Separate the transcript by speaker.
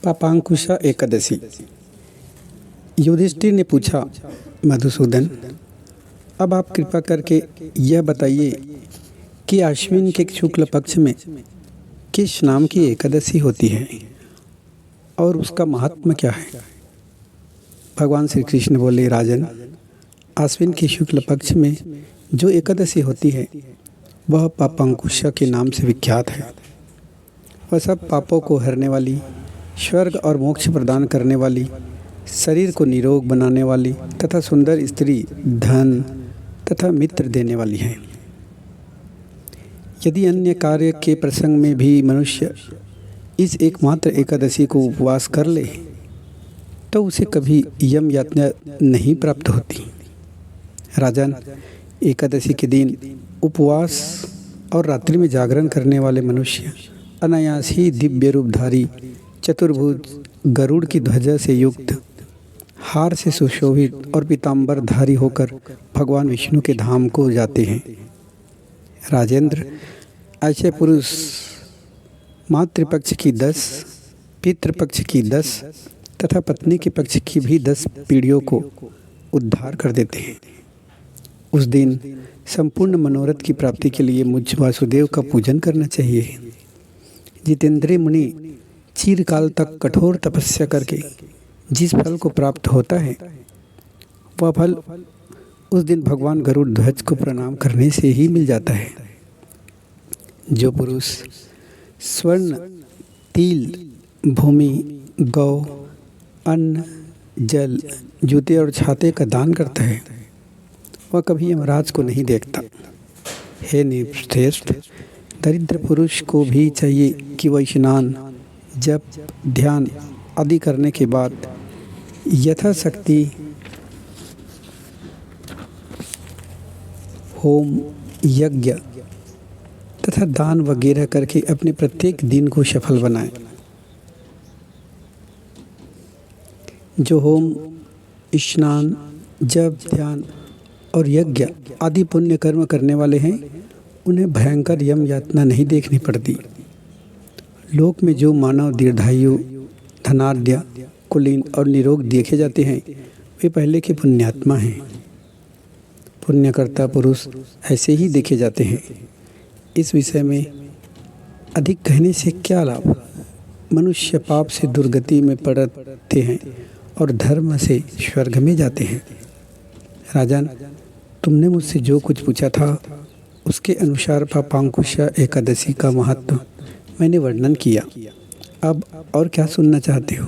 Speaker 1: पापांकुशा एकादशी। युधिष्ठिर ने पूछा, मधुसूदन, अब आप कृपा करके यह बताइए कि आश्विन के शुक्ल पक्ष में किस नाम की एकादशी होती है और उसका महात्म्य क्या है। भगवान श्री कृष्ण बोले, राजन, आश्विन के शुक्ल पक्ष में जो एकादशी होती है वह पापांकुशा के नाम से विख्यात है। वह सब पापों को हरने वाली, स्वर्ग और मोक्ष प्रदान करने वाली, शरीर को निरोग बनाने वाली तथा सुंदर स्त्री, धन तथा मित्र देने वाली है। यदि अन्य कार्य के प्रसंग में भी मनुष्य इस एकमात्र एकादशी को उपवास कर ले तो उसे कभी यम यातना नहीं प्राप्त होती। राजन, एकादशी के दिन उपवास और रात्रि में जागरण करने वाले मनुष्य अनायास ही दिव्य रूपधारी, चतुर्भुज, गरुड़ की ध्वजा से युक्त, हार से सुशोभित और पीताम्बर धारी होकर भगवान विष्णु के धाम को जाते हैं। राजेंद्र, ऐसे पुरुष मातृपक्ष की 10, पितृपक्ष की 10 तथा पत्नी के पक्ष की भी 10 पीढ़ियों को उद्धार कर देते हैं। उस दिन संपूर्ण मनोरथ की प्राप्ति के लिए मुझ वासुदेव का पूजन करना चाहिए। जितेंद्रिय मुनि चिरकाल तक कठोर तपस्या करके जिस फल को प्राप्त होता है वह फल उस दिन भगवान गरुड़ ध्वज को प्रणाम करने से ही मिल जाता है। जो पुरुष स्वर्ण, तिल, भूमि, गौ, अन्न, जल, जूते और छाते का दान करता है वह कभी यमराज को नहीं देखता। हे निश्रेष्ठ, दरिद्र पुरुष को भी चाहिए कि वह स्नान, जप, ध्यान आदि करने के बाद यथाशक्ति होम, यज्ञ तथा दान वगैरह करके अपने प्रत्येक दिन को सफल बनाए। जो होम, स्नान, जप, ध्यान और यज्ञ आदि पुण्य कर्म करने वाले हैं उन्हें भयंकर यम यातना नहीं देखनी पड़ती। लोक में जो मानव दीर्घायु, धनाढ्य, कुलीन और निरोग देखे जाते हैं वे पहले के पुण्यात्मा हैं। पुण्यकर्ता पुरुष ऐसे ही देखे जाते हैं। इस विषय में अधिक कहने से क्या लाभ। मनुष्य पाप से दुर्गति में पड़ते हैं और धर्म से स्वर्ग में जाते हैं। राजन, तुमने मुझसे जो कुछ पूछा था उसके अनुसार पापांकुशा एकादशी का महत्व मैंने वर्णन किया। अब और क्या सुनना चाहते हो?